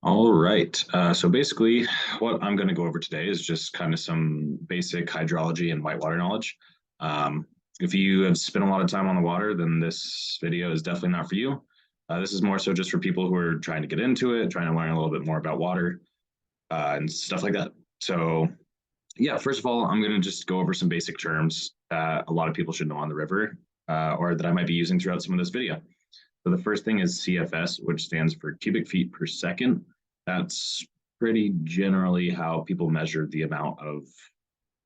All right. So basically, what I'm going to go over today is just kind of some basic hydrology and whitewater knowledge. Um, if you have spent a lot of time on the water, then this video is definitely not for you. This is more so just for people who are trying to get into it, trying to learn a little bit more about water and stuff like that. So, yeah, first of all, I'm going to just go over some basic terms that a lot of people should know on the river or that I might be using throughout some of this video. So the first thing is CFS, which stands for cubic feet per second. That's pretty generally how people measure the amount of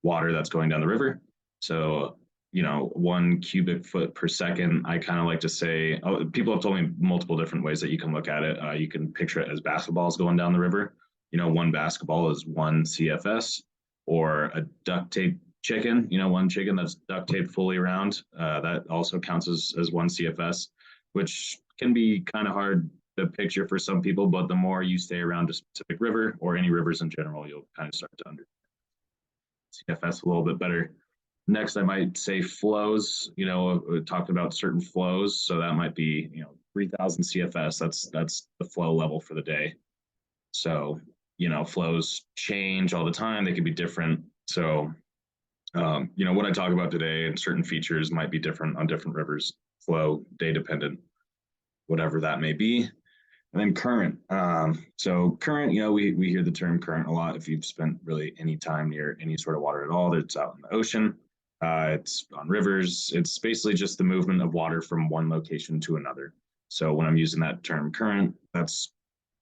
water that's going down the river. So, 1 cubic foot per second, I kind of like to say, oh, people have told me multiple different ways that you can look at it. You can picture it as basketballs going down the river. One basketball is 1 CFS, or a duct tape chicken, one chicken that's duct taped fully around. That also counts as 1 CFS, which can be kind of hard to picture for some people, but the more you stay around a specific river or any rivers in general, you'll kind of start to understand CFS a little bit better. Next, I might say flows. We talked about certain flows, so that might be 3,000 CFS. That's the flow level for the day. So flows change all the time. They can be different. So what I talk about today and certain features might be different on different rivers. Flow, day dependent, whatever that may be. And then current. So current, we hear the term current a lot. If you've spent really any time near any sort of water at all, that's out in the ocean. It's on rivers. It's basically just the movement of water from one location to another. So when I'm using that term current, that's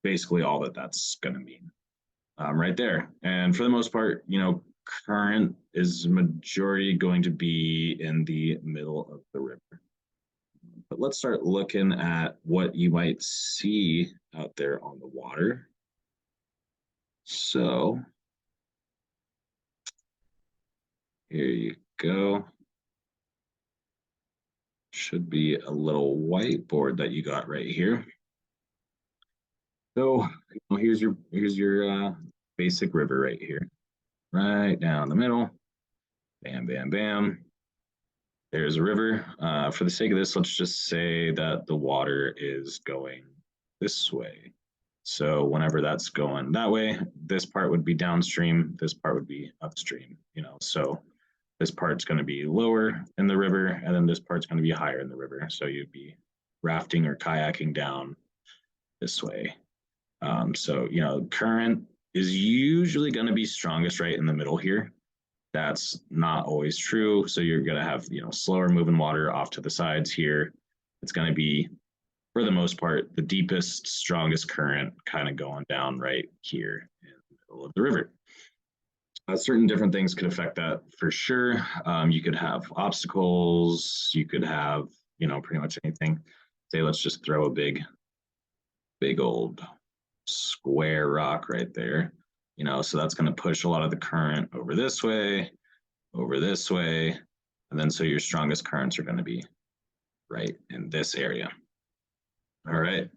basically all that's going to mean right there. And for the most part, current is majority going to be in the middle of the river. But let's start looking at what you might see out there on the water. So here you go. Should be a little whiteboard that you got right here. So here's your basic river right here, right down the middle. Bam, bam, bam. There's a river. For the sake of this, let's just say that the water is going this way. So whenever that's going that way, this part would be downstream, this part would be upstream, so this part's going to be lower in the river, and then this part's going to be higher in the river. So you'd be rafting or kayaking down this way. So, current is usually going to be strongest right in the middle here. That's not always true. So you're going to have, slower moving water off to the sides here. It's going to be, for the most part, the deepest, strongest current kind of going down right here in the middle of the river. Certain different things could affect that for sure. You could have obstacles. You could have, pretty much anything. Say, let's just throw a big old square rock right there. So that's going to push a lot of the current over this way, and then so your strongest currents are going to be right in this area. All right.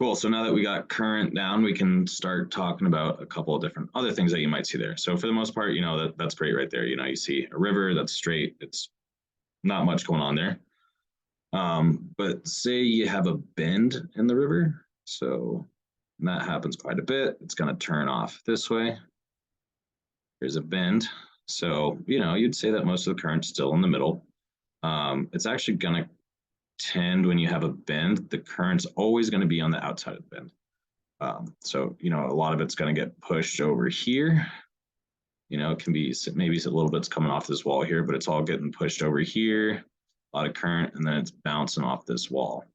Cool. So now that we got current down, we can start talking about a couple of different other things that you might see there. So for the most part, that's great right there. You see a river that's straight. It's not much going on there. But say you have a bend in the river. So that happens quite a bit. It's going to turn off this way. There's a bend. So, you'd say that most of the current's still in the middle. It's actually going to tend, when you have a bend, the current's always going to be on the outside of the bend. So, a lot of it's going to get pushed over here. It can be maybe a little bit's coming off this wall here, but it's all getting pushed over here, a lot of current, and then it's bouncing off this wall.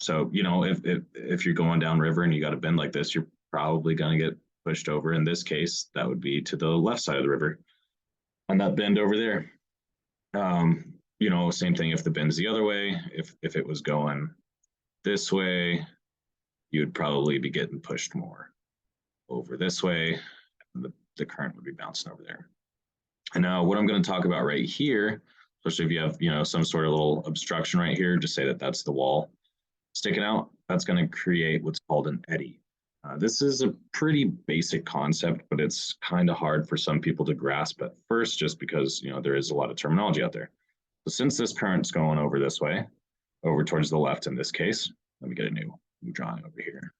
So, if you're going down river and you got a bend like this, you're probably going to get pushed over. In this case, that would be to the left side of the river on that bend over there. Same thing if the bend's the other way. If it was going this way, you'd probably be getting pushed more over this way. And the current would be bouncing over there. And now what I'm going to talk about right here, especially if you have, some sort of little obstruction right here, just say that that's the wall sticking out, that's going to create what's called an eddy. This is a pretty basic concept, but it's kind of hard for some people to grasp at first, just because, there is a lot of terminology out there. So since this current's going over this way, over towards the left in this case, let me get a new drawing over here.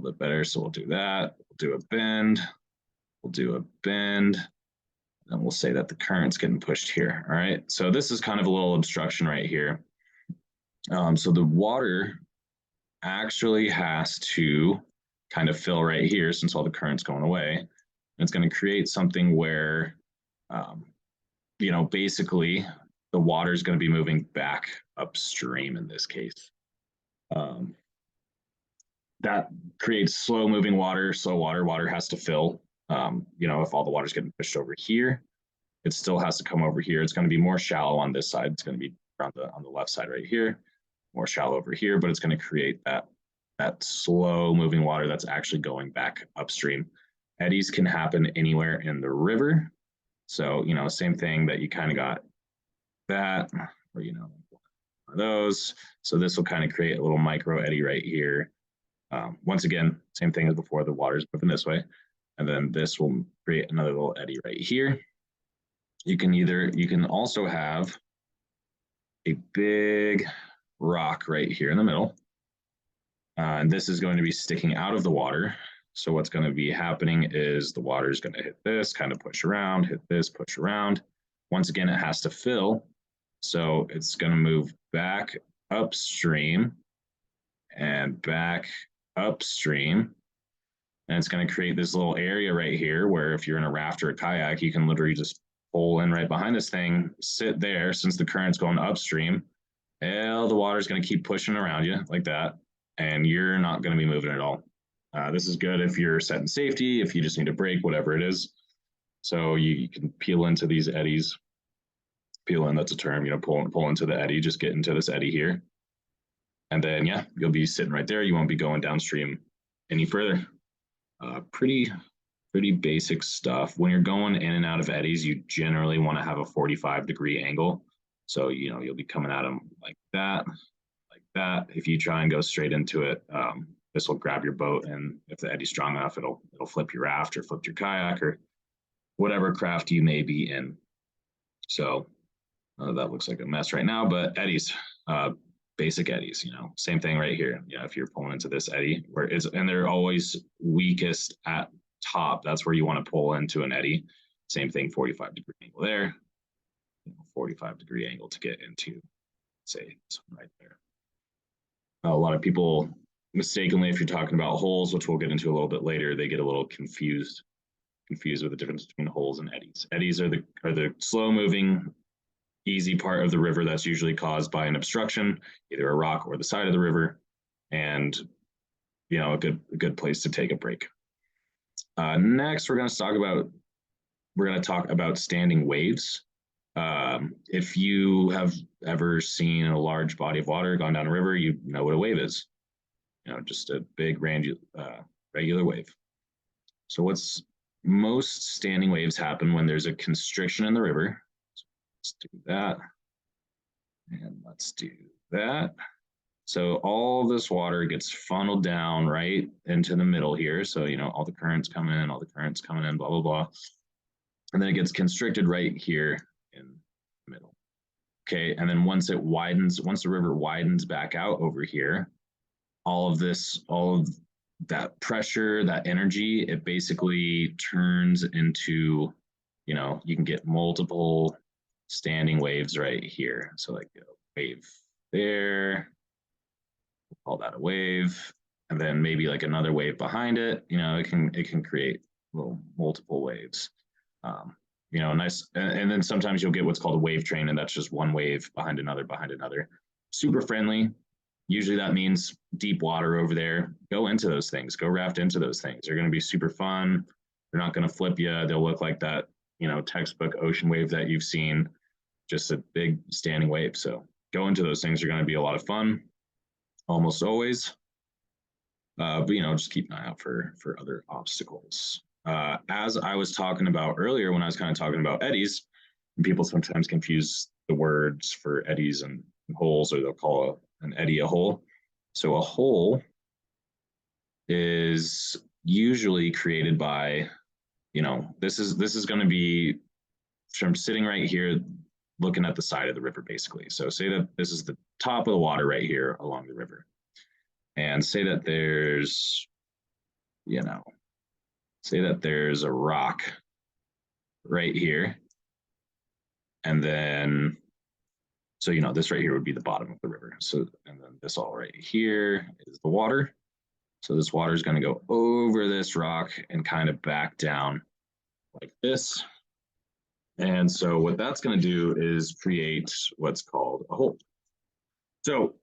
little bit better. So we'll do that. We'll do a bend. We'll do a bend. And we'll say that the current's getting pushed here. All right. So this is kind of a little obstruction right here. So the water actually has to kind of fill right here since all the current's going away. And it's going to create something where, basically the water is going to be moving back upstream in this case. That creates slow moving water. Slow water has to fill. If all the water's getting pushed over here, it still has to come over here. It's going to be more shallow on this side. It's going to be on the left side right here, more shallow over here, but it's going to create that slow moving water that's actually going back upstream. Eddies can happen anywhere in the river. So, same thing that you kind of got that, or, one of those. So this will kind of create a little micro eddy right here. Once again, same thing as before, the water's moving this way. And then this will create another little eddy right here. You can also have a big rock right here in the middle. And this is going to be sticking out of the water. So what's going to be happening is the water is going to hit this, kind of push around, hit this, push around. Once again, it has to fill. So it's going to move back upstream and back upstream. And it's going to create this little area right here where if you're in a raft or a kayak, you can literally just pull in right behind this thing, sit there since the current's going upstream. And the water's going to keep pushing around you like that. And you're not going to be moving at all. This is good if you're setting safety, if you just need a break, whatever it is. So you can peel into these eddies. Peel in, that's a term, pull into the eddy, just get into this eddy here. And then, you'll be sitting right there. You won't be going downstream any further. Pretty basic stuff. When you're going in and out of eddies, you generally want to have a 45-degree angle. So, you'll be coming at them like that. If you try and go straight into it, this will grab your boat, and if the eddy's strong enough, it'll flip your raft or flip your kayak or whatever craft you may be in. So that looks like a mess right now, but eddies, basic eddies, same thing right here. If you're pulling into this eddy, and they're always weakest at top, that's where you want to pull into an eddy. Same thing, 45-degree angle there, 45-degree angle to get into, say, this one right there. A lot of people mistakenly, if you're talking about holes, which we'll get into a little bit later, they get a little confused with the difference between holes and eddies. Eddies are the slow moving, easy part of the river that's usually caused by an obstruction, either a rock or the side of the river, and a good place to take a break. Next, we're going to talk about standing waves. If you have ever seen a large body of water gone down a river, you know what a wave is. Just a big regular wave. So most standing waves happen when there's a constriction in the river. So let's do that. And let's do that. So all this water gets funneled down right into the middle here. So, all the currents coming in, blah, blah, blah. And then it gets constricted right here in the middle. Okay, and then once the river widens back out over here, all of that pressure, that energy, it basically turns into, you can get multiple standing waves right here. So like a wave there, we'll call that a wave, and then maybe like another wave behind it. It can create multiple waves. Nice. And then sometimes you'll get what's called a wave train, and that's just one wave behind another. Super friendly. Usually that means deep water over there. Go into those things. Go raft into those things. They're going to be super fun. They're not going to flip you. They'll look like that, textbook ocean wave that you've seen, just a big standing wave. So go into those things. Are going to be a lot of fun, almost always. But just keep an eye out for other obstacles. As I was talking about earlier, when I was kind of talking about eddies, people sometimes confuse the words for eddies and holes, or they'll call an eddy a hole. So a hole is usually created by, this is going to be from sitting right here, looking at the side of the river, basically. So say that this is the top of the water right here along the river, and say that there's you know, say that there's a rock right here, and then so this right here would be the bottom of the river. So and then this all right here is the water. So this water is going to go over this rock and kind of back down like this. And so what that's going to do is create what's called a hole. So,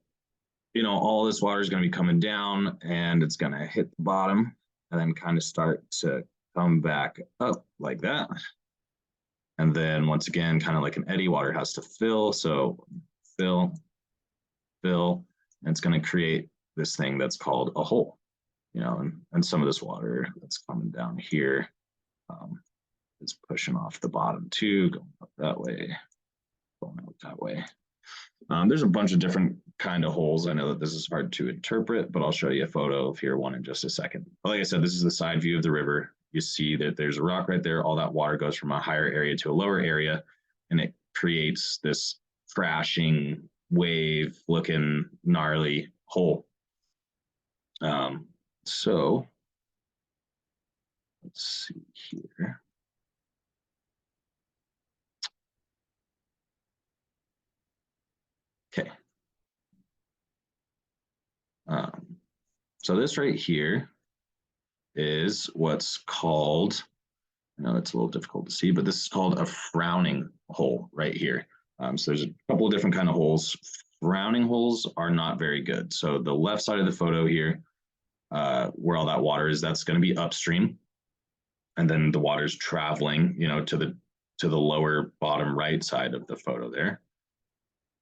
all this water is going to be coming down and it's going to hit the bottom and then kind of start to come back up like that. And then once again, kind of like an eddy, water has to fill. So fill, fill, and it's going to create this thing that's called a hole. And some of this water that's coming down here is pushing off the bottom too, going up that way, going out that way. There's a bunch of different kind of holes. I know that this is hard to interpret, but I'll show you a photo of here one in just a second. But like I said, this is the side view of the river. You see that there's a rock right there. All that water goes from a higher area to a lower area, and it creates this crashing wave looking gnarly hole. So let's see here. Okay. So this right here is what's called, I know it's a little difficult to see, but this is called a frowning hole right here. So there's a couple of different kind of holes. Frowning holes are not very good. So the left side of the photo here, where all that water is, that's going to be upstream. And then the water's traveling, to the lower bottom right side of the photo there.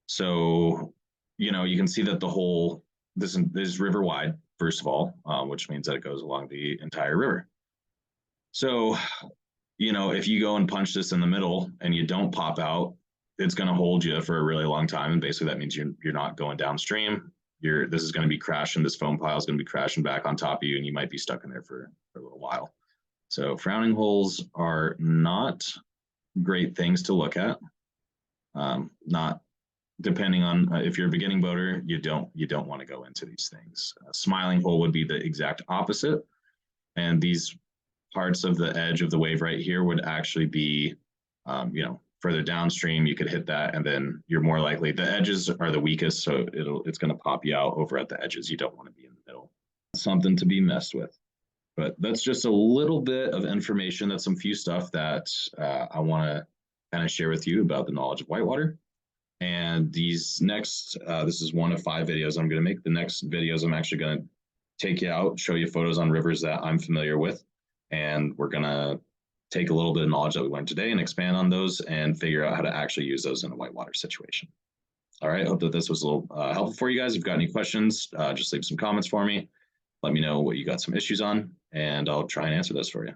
So, you can see that the hole, this is river wide, first of all, which means that it goes along the entire river. So, if you go and punch this in the middle and you don't pop out, it's going to hold you for a really long time. And basically that means you're not going downstream. This is going to be crashing. This foam pile is going to be crashing back on top of you, and you might be stuck in there for a little while. So frowning holes are not great things to look at. Not depending on if you're a beginning boater, you don't want to go into these things. A smiling hole would be the exact opposite, and these parts of the edge of the wave right here would actually be, further downstream. You could hit that, and then you're more likely, the edges are the weakest, so it's going to pop you out over at the edges. You don't want to be in the middle. Something to be messed with. But that's just a little bit of information. That's some few stuff that I want to kind of share with you about the knowledge of whitewater. And these next, this is one of 5 videos I'm going to make. The next videos, I'm actually going to take you out, show you photos on rivers that I'm familiar with. And we're going to take a little bit of knowledge that we learned today and expand on those and figure out how to actually use those in a whitewater situation. All right. Hope that this was a little helpful for you guys. If you've got any questions, just leave some comments for me. Let me know what you got some issues on, and I'll try and answer those for you.